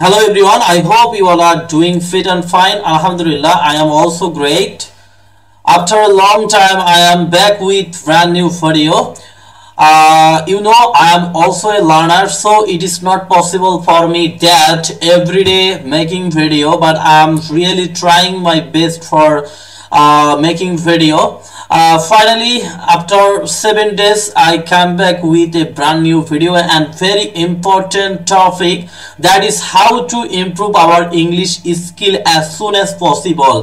Hello everyone, I hope you all are doing fit and fine. Alhamdulillah, I am also great. After a long time, I am back with brand new video. I am also a learner, so it is not possible for me that every day making video, but I am really trying my best for making video. Finally, after 7 days, I come back with a brand new video and very important topic, that is how to improve our English skill as soon as possible.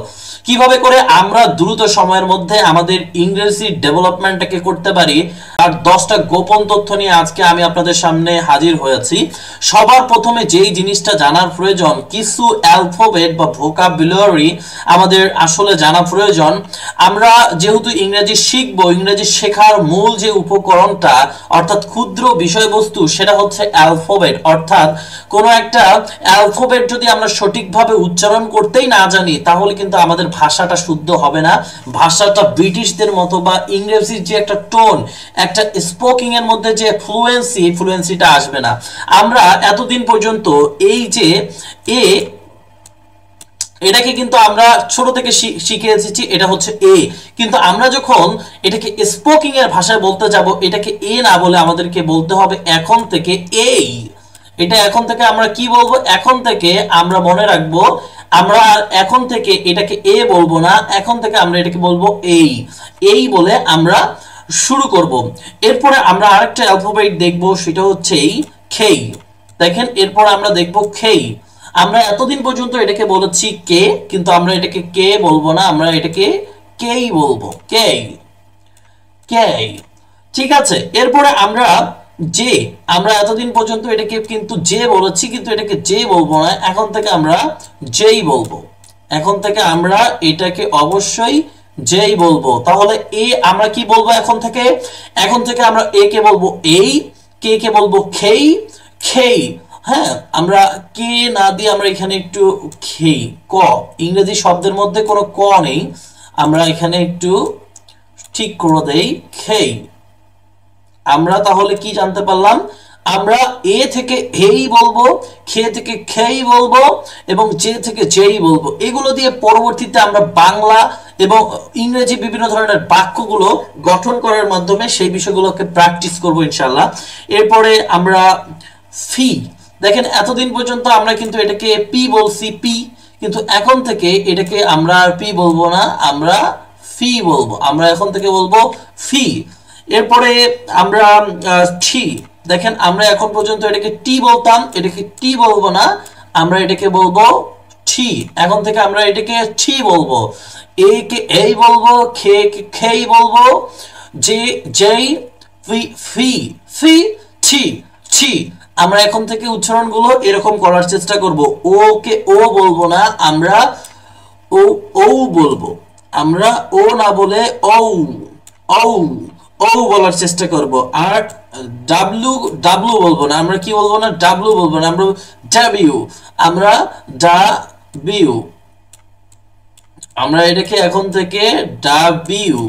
কিভাবে করে আমরা দ্রুত সময়ের মধ্যে আমাদের ইংরেজি ডেভেলপমেন্টটাকে করতে পারি, আর 10টা গোপন তথ্য নিয়ে আজকে আমি আপনাদের সামনে হাজির হয়েছি। সবার প্রথমে যেই জিনিসটা জানার প্রয়োজন, কিছু অ্যালফাবেট বা ভোকাবুলারি আমাদের আসলে জানা প্রয়োজন। আমরা যেহেতু ইংরেজি শিখব, ইংরেজি শেখার মূল যে উপকরণটা অর্থাৎ ক্ষুদ্র বিষয়বস্তু, সেটা হচ্ছে অ্যালফাবেট। অর্থাৎ কোনো একটা অ্যালফাবেট যদি আমরা সঠিকভাবে উচ্চারণ করতেই না জানি, তাহলে কিন্তু আমাদের ভাষাটা শুদ্ধ হবে না। ভাষাটা ব্রিটিশদের মতো বা ইংরেজির যে একটা টোন, একটা স্পোকিং এর মধ্যে যে ফ্লুয়েন্সিটা আসবে না। আমরা এতদিন পর্যন্ত এই যে এটাকে কিন্তু আমরা ছোট থেকে শিখে এসেছি, এটা হচ্ছে এ। কিন্তু আমরা যখন এটাকে স্পোকিং এর ভাষায় বলতে যাব, এটাকে এ না বলে আমাদেরকে বলতে হবে এখন থেকে এই। এটা এখন থেকে আমরা কি বলবো? এখন থেকে আমরা মনে রাখবো, আমরা এখন থেকে এটাকে এ বলবো না, এখন থেকে আমরা এটাকে বলবো এই বলে আমরা শুরু করব। এরপরে আমরা আরেকটা অ্যালফাবেট দেখবো, সেটা হচ্ছে খেই। দেখেন, এরপর আমরা দেখবো খেই। আমরা এতদিন পর্যন্ত এটাকে বলেছি কে, কিন্তু আমরা এটাকে কে বলবো না, আমরা এটাকে কেই বলবো। কেই। ঠিক আছে। এরপরে আমরা আমরা এতদিন পর্যন্ত এটাকে কিন্তু যে বলেছি, কিন্তু এটাকে যে বলবো না, এখন থেকে আমরা যেই বলবো। এখন থেকে আমরা এটাকে অবশ্যই যেই বলবো। তাহলে আমরা কি বলবো এখন থেকে? এখন থেকে আমরা এ কে বলবো এই, কে বলবো খেই। হ্যাঁ, আমরা কে না দিয়ে আমরা এখানে একটু খেই, ক। ইংরেজি শব্দের মধ্যে কোনো ক নেই, আমরা এখানে একটু ঠিক করে দেই, খেই। আমরা তাহলে কি জানতে পারলাম? আমরা এ থেকে এই বলবো, খে থেকে খেই বলবো, এবং যে থেকে যেই বলবো। এগুলো দিয়ে পরবর্তীতে আমরা বাংলা এবং ইংরেজি বিভিন্ন ধরনের বাক্যগুলো গঠন করার মাধ্যমে সেই বিষয়গুলোকে প্র্যাকটিস করবো ইনশাল্লাহ। এরপরে আমরা ফি। দেখেন, এতদিন পর্যন্ত আমরা কিন্তু এটাকে পি বলছি, পি, কিন্তু এখন থেকে এটাকে আমরা আর পি বলবো না, আমরা ফি বলবো। আমরা এখন থেকে বলবো ফি। এরপরে আমরা টি। দেখেন, আমরা এখন পর্যন্ত এটাকে টি বলতাম, এটাকে টি বলবো না, আমরা এটাকে বলবো টি। এখন থেকে আমরা এটাকে টি বলবো। এ কে এই বলবো, খে কে খেই বলবো, যেই ফি টি। আমরা এখন থেকে উচ্চারণগুলো এরকম করার চেষ্টা করব। ও কে ও বলবো না, আমরা ও বলবো। আমরা ও না বলে ও বলার চেষ্টা করব। আর ডাব্লু বলবো না, আমরা কি বলবো না? ডাব্লু বলবো না, আমরা ডাব্লিউ। আমরা ডাব্লিউ। আমরা এটাকে এখন থেকে ডাব্লিউ,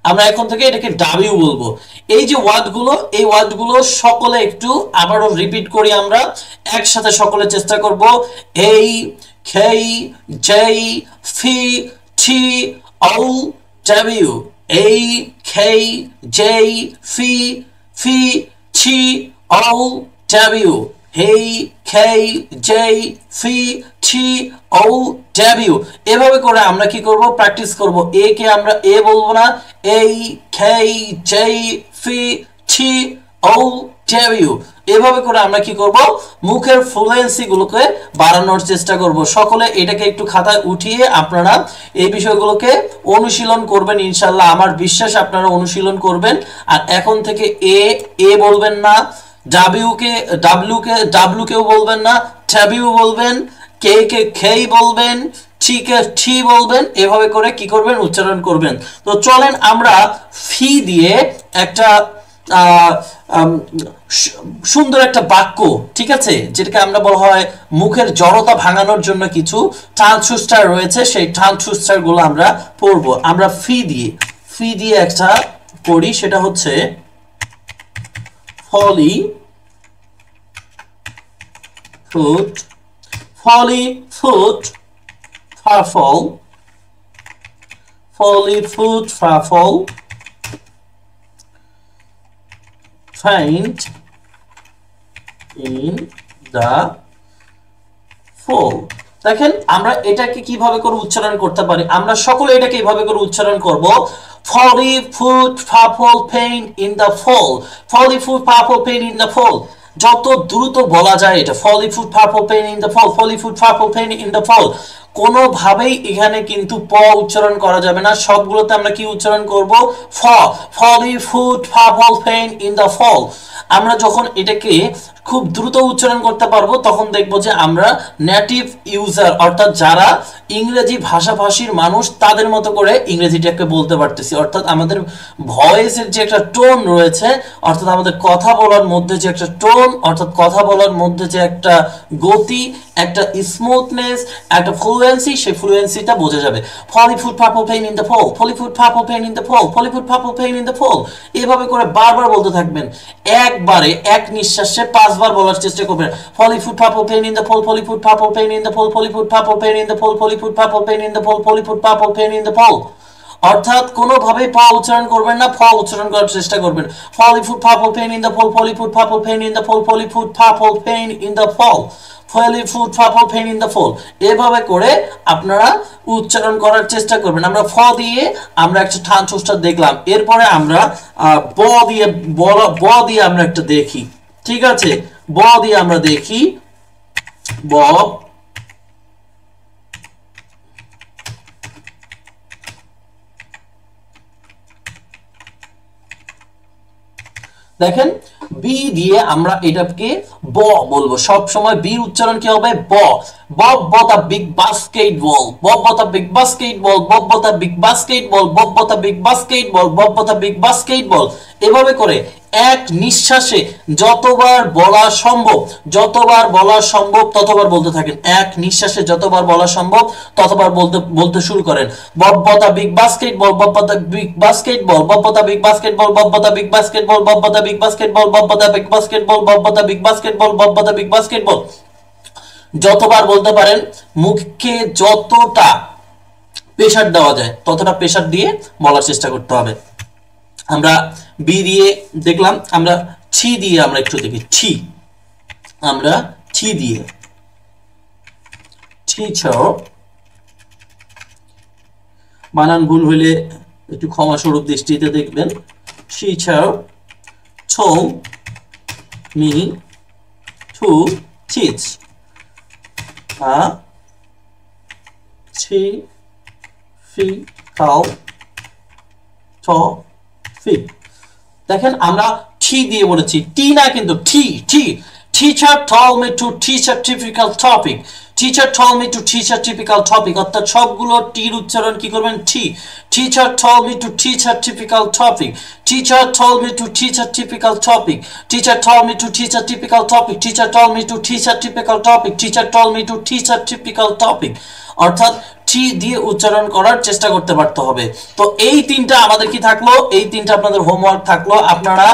আমরা এখন থেকে এটাকে ডাব্লিউ বলবো। এই যে ওয়ার্ডগুলো, এই ওয়ার্ডগুলো সকলে একটু আবারও রিপিট করি, আমরা একসাথে সকলে চেষ্টা করব। এই, খেই, যেই, ফি, টি, ও, ডাব্লিউ। এই, খেই, যেই, ফি, টি, ও, ডাব্লিউ। হেই, খেই, যেই, ফি, টি, ও, ডাব্লিউ। এভাবে করে আমরা কি করব? প্র্যাকটিস করব। এ কে আমরা এ বলবো না, এই, খেই, যেই, ফি, টি, ও, ডাব্লিউ। এভাবে করে আমরা কি করব? মুখের ফ্লুয়েন্সি গুলোকে বাড়ানোর চেষ্টা করব। সকলে এটাকে একটু খাতায় উঠিয়ে আপনারা এই বিষয়গুলোকে অনুশীলন করবেন ইনশাআল্লাহ। আমার বিশ্বাস আপনারা অনুশীলন করবেন। আর এখন থেকে এ বলবেন না, ডাব্লিউ কেও বলবেন না, ডাব্লিউ বলবেন, কে খেই বলবেন, টি বলবেন। এভাবে করে কি করবেন? উচ্চারণ করবেন। তো চলেন আমরা ফি দিয়ে একটা সুন্দর একটা বাক্য, ঠিক আছে, যেটাকে আমরা বলা হয় মুখের জড়তা ভাঙানোর জন্য কিছু ট্রান্সফার রয়েছে, সেই ট্রান্সফার গুলো আমরা পড়বো। আমরা ফি দিয়ে একটা পড়ি, সেটা হচ্ছে folly foot, folly foot faffle, folly foot faffle, faint in the fall। দেখেন আমরা এটাকে কিভাবে করে উচ্চারণ করতে পারি, আমরা সকলে এটাকে এইভাবে করে উচ্চারণ করব, folly foot faffle faint in the fall, folly foot faffle faint in the fall। যত দ্রুত বলা যায় এটা, folly foot faffle faint in the fall, folly foot faffle faint in the fall। কোনোভাবেই এখানে কিন্তু প উচ্চারণ করা যাবে না, সবগুলোতে আমরা কি উচ্চারণ করব, ফ, ফলি foot faffle faint in the fall। আমরা যখন এটাকে খুব দ্রুত উচ্চারণ করতে পারবো তখন দেখবো যে আমরা নেটিভ ইউজার অর্থাৎ যারা ইংরেজি ভাষাভাষীর মানুষ তাদের মতো করে ইংরেজিটাকে বলতে পারতেছি, অর্থাৎ আমাদের ভয়েসের যে একটা টোন রয়েছে, অর্থাৎ আমাদের কথা বলার মধ্যে যে একটা টোন, অর্থাৎ কথা বলার মধ্যে যে একটা গতি, একটা স্মুথনেস, একটা ফ্লুয়েন্সি, সেই ফ্লুয়েন্সিটা বোঝা যাবে। Folly foot faffle faint in the fall, folly foot faffle faint in the fall, folly foot faffle faint in the fall। এভাবে করে বারবার বলতে থাকবেন, একবারে এক নিঃশ্বাসে 5 বার বলার চেষ্টা করবেন। Folly foot faffle faint in the fall, folly foot faffle faint in the fall, folly foot faffle faint in the fall, folly foot faffle faint in the fall, folly foot faffle faint in the fall। অর্থাৎ কোনোভাবেই পা উচ্চারণ করবেন না, ফ উচ্চারণ করার চেষ্টা করবেন। Folly foot faffle faint in the fall, folly foot faffle faint in the fall, folly foot faffle faint in the fall, folly foot faffle faint in the fall। এভাবে করে আপনারা উচ্চারণ করার চেষ্টা করবেন। আমরা ফ দিয়ে আমরা একটা ঠান চোষ্টা দেখলাম, এরপরে আমরা ব দিয়ে আমরা একটা দেখি, ঠিক আছে, ব দিয়ে আমরা দেখি, ব, দেখেন বি দিয়ে আমরা এটাকে ব বলবো, সব সময় বি উচ্চারণ কি হবে, ব। Bob bought a big basketball, Bob bought a big basketball, Bob bought a big basketball, Bob bought a big basketball, Bob bought a big basketball. এভাবে করে এক নিঃশ্বাসে যতবার বলা সম্ভব, যতবার বলা সম্ভব ততবার বলতে থাকেন। এক নিঃশ্বাসে যতবার বলা সম্ভব ততবার বলতে শুরু করেন। Bob bought a big basketball, Bob bought a big basketball, Bob bought a big basketball, Bob bought a big basketball, Bob bought a big basketball, Bob bought a big basketball, Bob bought a big basketball, Bob bought a big basketball. যতবার বলতে পারেন, মুখকে যতটা pressure দেওয়া যায় ততটা pressure দিয়ে বলার চেষ্টা করতে হবে। আমরা বি দিয়ে দেখলাম, আমরা ছি দিয়ে আমরা একটু দেখি, ছি, আমরা ছি দিয়ে, টিচার, বানান ভুল হইলে একটু ক্ষমা স্বরূপ দৃষ্টিতে দেখবেন। Teacher told me to teach a difficult topic। দেখেন আমরা টি দিয়ে বলেছি, টি না কিন্তু টি, টি। Teacher told me to teach a difficult topic, teacher told me to teach a typical topic। অর্থাৎ সবগুলো টির উচ্চারণ কি করবেন, টি। Teacher told me to teach a typical topic, teacher told me to teach a typical topic, teacher told me to teach a typical topic, teacher told me to teach a typical topic, teacher told me to teach a typical topic। অর্থাৎ টি দিয়ে উচ্চারণ করার চেষ্টা করতে পারতে হবে। তো এই তিনটা আমাদের কি থাকলো, এই তিনটা আপনাদের হোমওয়ার্ক থাকলো। আপনারা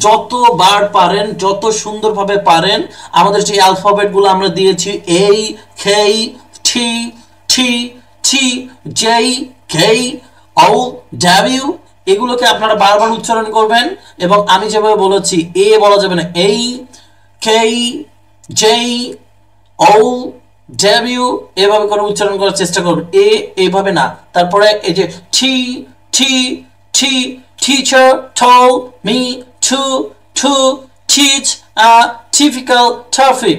যতবার পারেন, যত সুন্দরভাবে পারেন, আমাদের যে অ্যালফাবেট গুলো আমরা দিয়েছি, এই, খেই, টি, টি, টি, জেই, খেই, ও, ডাব্লিউ, এগুলোকে আপনারা বারবার উচ্চারণ করবেন। এবং আমি যেভাবে বলেছি, এ বলা যাবে না, এই, খেই, জেই, ও, ডাব্লিউ, এভাবে করে উচ্চারণ করার চেষ্টা করবেন। এ এইভাবে না, তারপরে এই যে টি, টি, টি, teacher told me to teach a typical topic।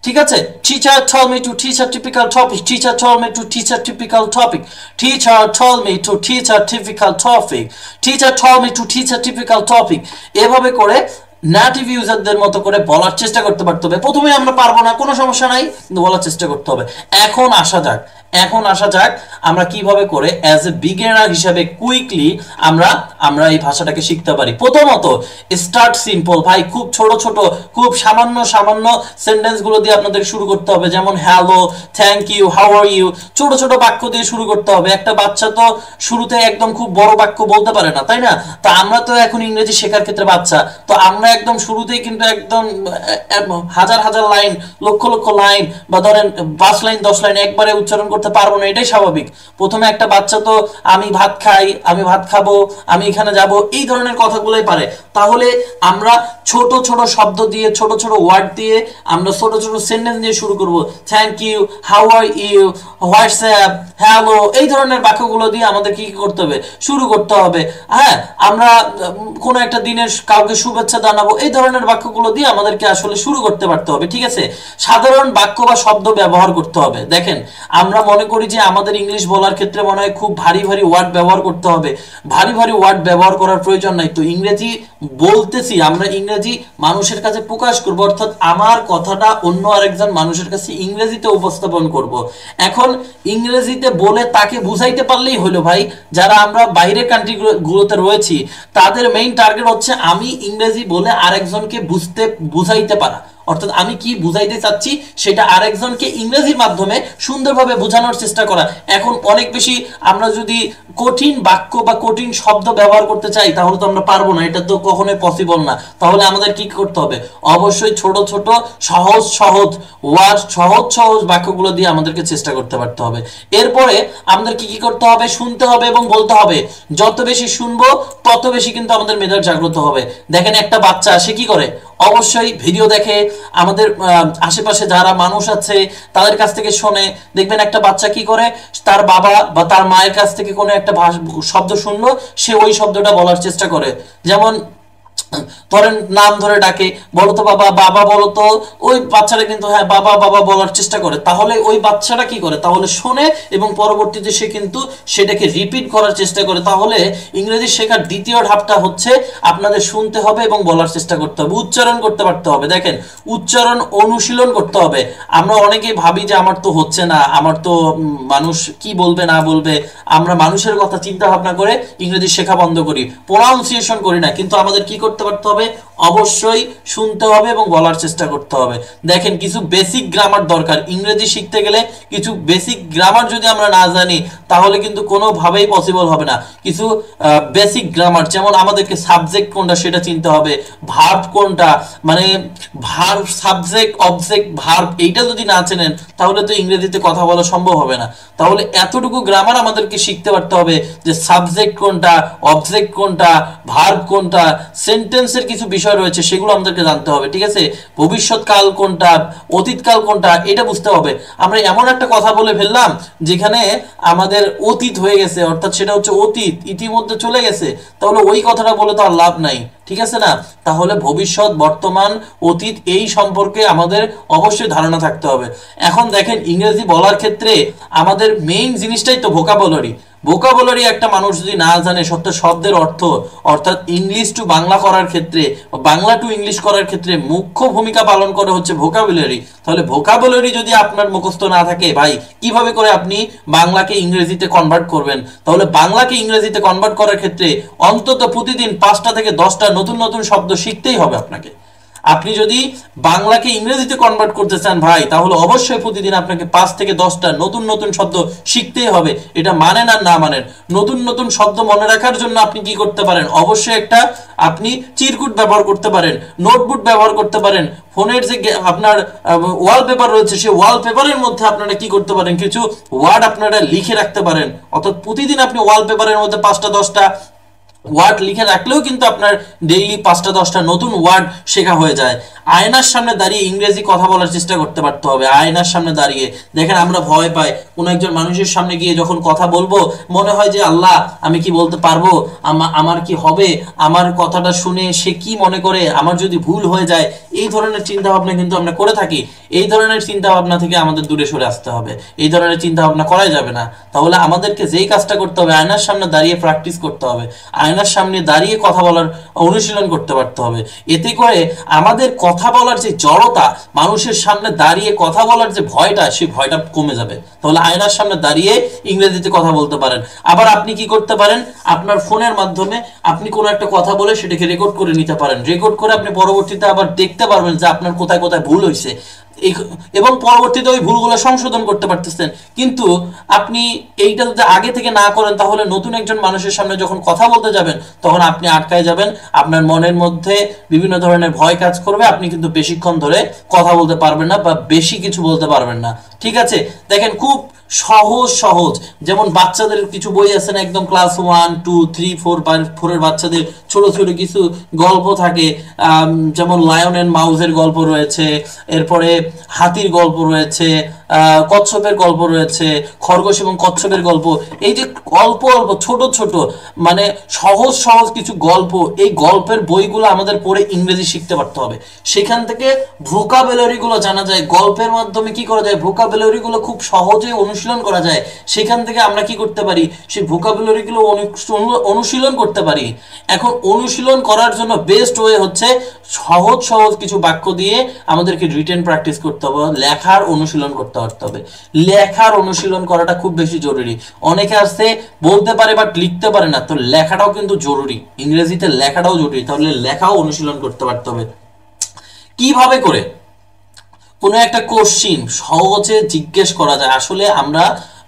ঠিক আছে, teacher told me to teach a typical topic, teacher told me to teach a typical topic, teacher told me to teach a typical topic, teacher told me to teach a typical topic। এভাবে করে native ইউজারদের মতো করে বলার চেষ্টা করতে পারতে হবে। প্রথমে আমরা পারবো না, কোনো সমস্যা নাই, কিন্তু বলার চেষ্টা করতে হবে। এখন আসা যাক, এখন আসা যাক আমরা কিভাবে করে অ্যাজ এ বিগিনার হিসাবে কুইকলি আমরা আমরা এই ভাষাটাকে শিখতে পারি। প্রথমত স্টার্ট সিম্পল ভাই, খুব ছোট ছোট খুব সামান্য সামান্য সেন্টেন্স গুলো দিয়ে আপনাদের শুরু করতে হবে, যেমন hello, thank you, how are you, ছোট ছোট বাক্য দিয়ে শুরু করতে হবে। একটা বাচ্চা তো শুরুতে একদম খুব বড় বাক্য বলতে পারে না, তাই না? তো আমরা তো এখন ইংরেজি শেখার ক্ষেত্রে বাচ্চা, তো আমরা একদম শুরুতেই কিন্তু একদম হাজার হাজার লাইন, লক্ষ লক্ষ লাইন বা ধরেন 5 লাইন 10 লাইন একবারে উচ্চারণ করতে পারবো না, এটাই স্বাভাবিক। প্রথমে একটা বাচ্চা তো আমি ভাত খাই, আমি ভাত খাবো, আমি এখানে যাব, এই ধরনের কথাগুলোই পারে। তাহলে আমরা ছোট ছোট শব্দ দিয়ে, ছোট ছোট ওয়ার্ড দিয়ে, আমরা ছোট ছোট সেন্টেন্স দিয়ে শুরু করব। Thank you, how are you, WhatsApp, hello, এই ধরনের বাক্যগুলো দিয়ে আমাদের কি করতে হবে, শুরু করতে হবে। হ্যাঁ, আমরা কোনো একটা দিনের কাউকে শুভেচ্ছা জানাবো, এই ধরনের বাক্যগুলো দিয়ে আমাদেরকে আসলে শুরু করতে পারতে হবে, ঠিক আছে? সাধারণ বাক্য বা শব্দ ব্যবহার করতে হবে। দেখেন, আমরা মনে করি যে আমাদের ইংলিশ বলার ক্ষেত্রে মনে হয় খুব ভারী ভারী ওয়ার্ড ব্যবহার করতে হবে। ভারী ভারী ওয়ার্ড ব্যবহার করার প্রয়োজন নাই। তো ইংরেজি বলতেছি, আমরা ইংরেজি মানুষের কাছে প্রকাশ করব, অর্থাৎ আমার কথাটা অন্য আরেকজন মানুষের কাছে ইংরেজিতে উপস্থাপন করব। এখন ইংরেজিতে বলে তাকে বুঝাইতে পারলেই হলো ভাই। যারা আমরা বাইরের কান্ট্রি গুলোতে রয়েছি, তাদের মেইন টার্গেট হচ্ছে আমি ইংরেজি বলে আরেকজনকে বুঝাইতে পারা, অর্থাৎ আমি কি বুঝাইতে চাচ্ছি সেটা আরেকজনকে ইংরেজির মাধ্যমে সুন্দরভাবে বোঝানোর চেষ্টা করা। এখন অনেক বেশি আমরা যদি কঠিন বাক্য বা কঠিন শব্দ ব্যবহার করতে চাই, তাহলে তো আমরা পারবো না, এটা তো কখনোই পসিবল না। তাহলে আমাদের কি করতে হবে? অবশ্যই ছোট ছোট সহজ সহজ ওয়ার্ড, সহজ সহজ বাক্যগুলো দিয়ে আমাদেরকে চেষ্টা করতে পারতে হবে। এরপরে আমাদের কি কি করতে হবে? শুনতে হবে এবং বলতে হবে। যত বেশি শুনবো তত বেশি কিন্তু আমাদের মেধার জাগ্রত হবে। দেখেন, একটা বাচ্চা সে কি করে? অবশ্যই ভিডিও দেখে, আমাদের আশেপাশে যারা মানুষ আছে তাদের কাছ থেকে শোনে। দেখবেন একটা বাচ্চা কি করে, তার বাবা বা তার মায়ের কাছ থেকে কোনো একটা শব্দ শুনলো, সে ওই শব্দটা বলার চেষ্টা করে। যেমন ধরেন নাম ধরে ডাকে, বলো তো বাবা, বাবা বলো তো, ওই বাচ্চাটা কিন্তু হ্যাঁ বাবা বাবা বলার চেষ্টা করে। তাহলে ওই বাচ্চাটা কি করে? তাহলে শোনে এবং পরবর্তীতে সে কিন্তু সেটাকে রিপিট করার চেষ্টা করে। তাহলে ইংরেজি শেখার দ্বিতীয় ধাপটা হচ্ছে আপনাদের শুনতে হবে এবং বলার চেষ্টা করতে হবে, উচ্চারণ করতে পারতে হবে। দেখেন, উচ্চারণ অনুশীলন করতে হবে। আমরা অনেকেই ভাবি যে আমার তো হচ্ছে না, আমার তো মানুষ কি বলবে না বলবে, আমরা মানুষের কথা চিন্তা ভাবনা করে ইংরেজি শেখা বন্ধ করি, প্রোনাউন্সিয়েশন করি না। কিন্তু আমাদের কি করতে পারতে হবে? অবশ্যই শুনতে হবে এবং বলার চেষ্টা করতে হবে। দেখেন, কিছু বেসিক গ্রামার দরকার। ইংরেজি শিখতে গেলে কিছু বেসিক গ্রামার যদি আমরা না জানি, তাহলে কিন্তু কোনোভাবেই পসিবল হবে না। কিছু বেসিক গ্রামার, যেমন আমাদেরকে সাবজেক্ট কোনটা সেটা চিনতে হবে, ভার্ব কোনটা, মানে ভার্ব, সাবজেক্ট, অবজেক্ট, ভার্ব, এইটা যদি না চেনেন তাহলে তো ইংরেজিতে কথা বলা সম্ভব হবে না। তাহলে এতটুকু গ্রামার আমাদেরকে শিখতে পারতে হবে যে সাবজেক্ট কোনটা, অবজেক্ট কোনটা, ভার্ব কোনটা, সেন্টেন্সের কিছু বিষয় রয়েছে সেগুলো আমাদেরকে জানতে হবে, ঠিক আছে? ভবিষ্যৎকাল কোনটা, অতীতকাল কোনটা, এটা বুঝতে হবে। আমরা এমন একটা কথা বলে ফেললাম যেখানে আমাদের অতীত হয়ে গেছে, অর্থাৎ সেটা হচ্ছে অতীত, ইতিমধ্যে চলে গেছে, তাহলে ওই কথাটা বলে তো আর লাভ নাই, ঠিক আছে না? তাহলে ভবিষ্যৎ, বর্তমান, অতীত এই সম্পর্কে আমাদের অবশ্যই ধারণা থাকতে হবে। এখন দেখেন, ইংরেজি বলার ক্ষেত্রে আমাদের মেইন জিনিসটাই তো ভোকাবুলারি। ভোকাবুলারি একটা মানুষ যদি না জানে সত্য শব্দের অর্থ, অর্থাৎ ইংলিশ টু বাংলা করার ক্ষেত্রে, বাংলা টু ইংলিশ করার ক্ষেত্রে মুখ্য ভূমিকা পালন করে হচ্ছে ভোকাবুলারি। তাহলে ভোকাবুলারি যদি আপনার মুখস্থ না থাকে ভাই, কিভাবে করে আপনি বাংলাকে ইংরেজিতে কনভার্ট করবেন? তাহলে বাংলাকে ইংরেজিতে কনভার্ট করার ক্ষেত্রে অন্তত প্রতিদিন 5টা থেকে 10টা নতুন নতুন শব্দ শিখতেই হবে আপনাকে। আপনি যদি বাংলাকে ইংরেজিতে কনভার্ট করতে চান ভাই, তাহলে অবশ্যই প্রতিদিন আপনাকে 5 থেকে 10টা নতুন নতুন শব্দ শিখতেই হবে। এটা মানেন আর না মানেন, নতুন নতুন শব্দ মনে রাখার জন্য আপনি কি করতে পারেন? অবশ্যই একটা আপনি চিরকুট ব্যবহার করতে পারেন, নোটবুক ব্যবহার করতে পারেন। ফোনের যে আপনার ওয়ালপেপার রয়েছে, সেই ওয়ালপেপারের মধ্যে আপনারা কি করতে পারেন? কিছু ওয়ার্ড আপনারা লিখে রাখতে পারেন। অর্থাৎ প্রতিদিন আপনি ওয়ালপেপারের মধ্যে 5টা 10টা ওয়ার্ড লিখে রাখলেও কিন্তু আপনার ডেইলি 5টা 10টা নতুন ওয়ার্ড শেখা হয়ে যায়। আয়নার সামনে দাঁড়িয়ে ইংরেজি কথা বলার চেষ্টা করতে পারতে হবে। আয়নার সামনে দাঁড়িয়ে দেখেন, আমরা ভয় পাই কোনো একজন মানুষের সামনে গিয়ে যখন কথা বলবো, মনে হয় যে আল্লাহ আমি কি বলতে পারবো, আমার কি হবে, আমার কথাটা শুনে সে কি মনে করে, আমার যদি ভুল হয়ে যায়, এই ধরনের চিন্তা ভাবনা কিন্তু আমরা করে থাকি। এই ধরনের চিন্তা ভাবনা থেকে আমাদের দূরে সরে আসতে হবে, এই ধরনের চিন্তা ভাবনা করাই যাবে না। তাহলে আমাদেরকে যেই কাজটা করতে হবে, আয়নার সামনে দাঁড়িয়ে প্র্যাকটিস করতে হবে, আয়নার সামনে দাঁড়িয়ে কথা বলার অনুশীলন করতে পারতে হবে। এতে করে আমাদের কথা কথা বলার যে জড়তা, মানুষের সামনে দাঁড়িয়ে কথা বলার যে ভয়টা, সেই ভয়টা কমে যাবে। তাহলে আয়নার সামনে দাঁড়িয়ে ইংরেজিতে কথা বলতে পারেন। আবার আপনি কি করতে পারেন, আপনার ফোনের মাধ্যমে আপনি কোনো একটা কথা বলে সেটাকে রেকর্ড করে নিতে পারেন। রেকর্ড করে আপনি পরবর্তীতে আবার দেখতে পারবেন যে আপনার কোথায় কোথায় ভুল হয়েছে, এবং পরবর্তীতে ওই ভুলগুলো সংশোধন করতে পারতেছেন। কিন্তু আপনি এইটা যদি আগে থেকে না করেন, তাহলে নতুন একজন মানুষের সামনে যখন কথা বলতে যাবেন, তখন আপনি আটকায় যাবেন, আপনার মনের মধ্যে বিভিন্ন ধরনের ভয় কাজ করবে, আপনি কিন্তু বেশিক্ষণ ধরে কথা বলতে পারবেন না বা বেশি কিছু বলতে পারবেন না। ঠিক আছে, দেখেন খুব সহজ সহজ, যেমন বাচ্চাদের কিছু বই আছে না, একদম ক্লাস 1, 2, 3, 4 এর বাচ্চাদের ছোট ছোট কিছু গল্প থাকে, যেমন লায়ন এন্ড মাউসের গল্প রয়েছে, এরপরে হাতির গল্প রয়েছে, কচ্ছপের গল্প রয়েছে, খরগোশ এবং কচ্ছপের গল্প। এই যে অল্প অল্প ছোট ছোট মানে সহজ সহজ কিছু গল্প, এই গল্পের বইগুলো আমাদের পড়ে ইংরেজি শিখতে পারতে হবে। সেখান থেকে ভোকাবুলারি গুলো জানা যায়, গল্পের মাধ্যমে কি করা যায়, ভোকাবুলারি গুলো খুব সহজে অনুশীলন করা যায়। সেখান থেকে আমরা কি করতে পারি, সেই ভোকাবুলারি গুলো অনুশীলন করতে পারি। এখন অনুশীলন করার জন্য বেস্ট ওয়ে হচ্ছে সহজ সহজ কিছু বাক্য দিয়ে আমাদেরকে রিটেন প্র্যাকটিস করতে হবে, লেখার অনুশীলন করতে হবে। লেখার অনুশীলন করাটা খুব বেশি জরুরি। অনেকে আছে বলতে পারে বাট লিখতে পারে না, তো লেখাটাও কিন্তু জরুরি, ইংরেজিতে লেখাটাও জরুরি। তাহলে লেখাও অনুশীলন করতে পারতে হবে। কিভাবে করে কোনো একটা কোশ্চিন সহজে জিজ্ঞেস করা যায়। আসলে আমরা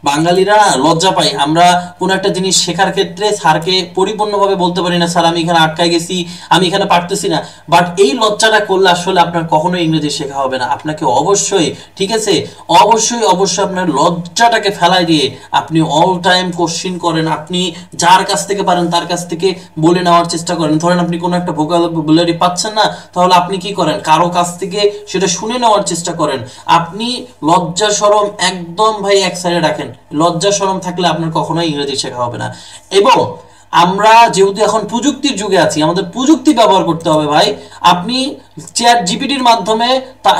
বাঙালিরা লজ্জা পাই, আমরা কোনো একটা জিনিস শেখার ক্ষেত্রে স্যারকে পরিপূর্ণভাবে বলতে পারি না, স্যার আমি এখানে আটকায় গেছি, আমি এখানে পারতেছি না। বাট এই লজ্জাটা করলে আসলে আপনার কখনোই ইংরেজি শেখা হবে না। আপনাকে অবশ্যই, ঠিক আছে, অবশ্যই অবশ্যই আপনার লজ্জাটাকে ফেলাই দিয়ে আপনি অল টাইম কোশ্চিন করেন। আপনি যার কাছ থেকে পারেন তার কাছ থেকে বলে নেওয়ার চেষ্টা করেন। ধরেন আপনি কোনো একটা ভোকাবুলারি পাচ্ছেন না, তাহলে আপনি কি করেন, কারো কাছ থেকে সেটা শুনে নেওয়ার চেষ্টা করেন। আপনি লজ্জা শরম একদম ভাই এক সাইডে রাখেন। লজ্জা শরম থাকলে আপনার কখনোই ইংরেজি শেখা হবে না। এবং আমরা যেহেতু এখন প্রযুক্তির যুগে আছি, আমাদের প্রযুক্তি ব্যবহার করতে হবে ভাই। আপনি চ্যাট জিপিটির মাধ্যমে,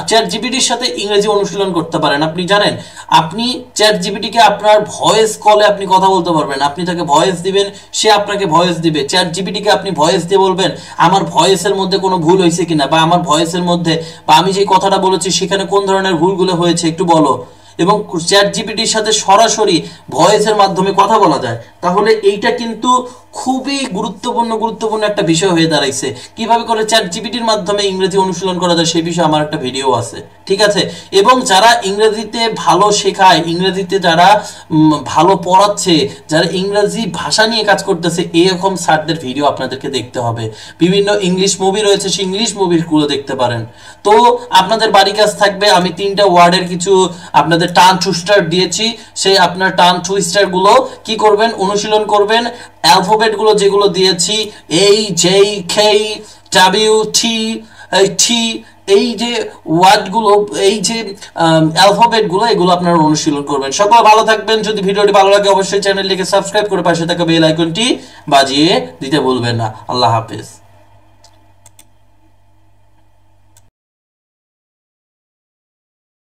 চ্যাট জিপিটির সাথে ইংরেজি অনুশীলন করতে পারেন। আপনি জানেন, আপনি চ্যাট জিপিটিকে আপনার ভয়েস কলে আপনি কথা বলতে পারবেন। আপনি তাকে ভয়েস দিবেন, সে আপনাকে ভয়েস দিবে। চ্যাট জিপিটিকে আপনি ভয়েস দিয়ে বলবেন আমার ভয়েসের মধ্যে কোনো ভুল হয়েছে কিনা, বা আমার ভয়েসের মধ্যে বা আমি যে কথাটা বলেছি সেখানে কোন ধরনের ভুলগুলো হয়েছে একটু বলো। এবং চ্যাট জিপিটির সাথে সরাসরি ভয়েসের মাধ্যমে কথা বলা যায়। তাহলে এইটা কিন্তু খুবই গুরুত্বপূর্ণ একটা বিষয় হয়ে দাঁড়াইছে। কিভাবে করে চ্যাট জিপিটির মাধ্যমে ইংরেজি অনুশীলন করা যায় সেই বিষয়ে আমার একটা ভিডিও আছে, ঠিক আছে। এবং যারা ইংরেজিতে ভালো শেখায়, ইংরেজিতে যারা ভালো পড়াচ্ছে, যারা ইংরেজি ভাষা নিয়ে কাজ করতেছে, এরকম স্যারদের ভিডিও আপনাদেরকে দেখতে হবে। বিভিন্ন ইংলিশ মুভি রয়েছে, সেই ইংলিশ মুভিগুলো দেখতে পারেন। তো আপনাদের বাড়ি কাজ থাকবে, আমি 3টা ওয়ার্ডের কিছু আপনাদের টান টুইস্টার দিয়েছি, সেই আপনার টান টুইস্টার গুলো কি করবেন, অনুশীলন করবেন। অ্যালফাবেট গুলো যেগুলো দিয়েছি, AJKWT এই যে ওয়ার্ডগুলো, এই যে অ্যালফাবেটগুলো, এগুলো আপনারা অনুশীলন করবেন। সকলে ভালো থাকবেন। যদি ভিডিওটি ভালো লাগে অবশ্যই চ্যানেলটিকে সাবস্ক্রাইব করে পাশে থাকা বেল আইকনটি বাজিয়ে দিতে ভুলবেন না। আল্লাহ হাফেজ।